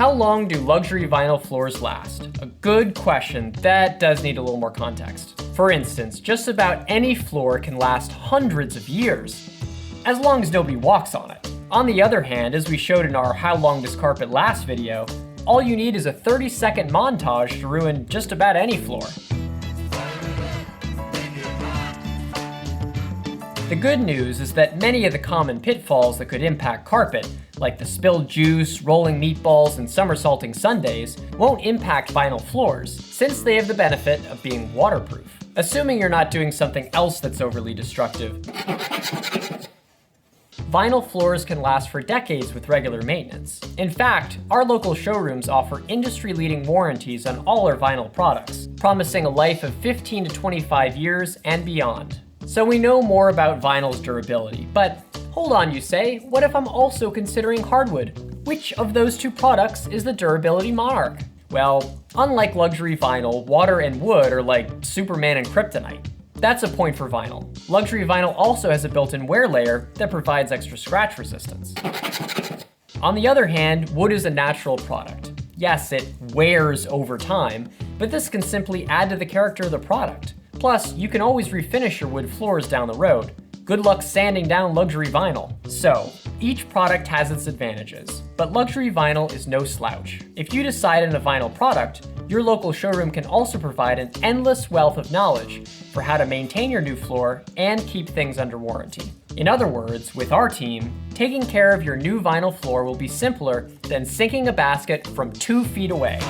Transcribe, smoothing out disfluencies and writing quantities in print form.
How long do luxury vinyl floors last? A good question that does need a little more context. For instance, just about any floor can last hundreds of years, as long as nobody walks on it. On the other hand, as we showed in our How Long Does Carpet Last video, all you need is a 30-second montage to ruin just about any floor. The good news is that many of the common pitfalls that could impact carpet, like the spilled juice, rolling meatballs, and somersaulting sundaes, won't impact vinyl floors, since they have the benefit of being waterproof. Assuming you're not doing something else that's overly destructive. Vinyl floors can last for decades with regular maintenance. In fact, our local showrooms offer industry-leading warranties on all our vinyl products, promising a life of 15 to 25 years and beyond. So we know more about vinyl's durability, but hold on, you say, what if I'm also considering hardwood? Which of those two products is the durability monarch? Well, unlike luxury vinyl, water and wood are like Superman and kryptonite. That's a point for vinyl. Luxury vinyl also has a built-in wear layer that provides extra scratch resistance. On the other hand, wood is a natural product. Yes, it wears over time, but this can simply add to the character of the product. Plus, you can always refinish your wood floors down the road. Good luck sanding down luxury vinyl. So, each product has its advantages, but luxury vinyl is no slouch. If you decide on a vinyl product, your local showroom can also provide an endless wealth of knowledge for how to maintain your new floor and keep things under warranty. In other words, with our team, taking care of your new vinyl floor will be simpler than sinking a basket from 2 feet away.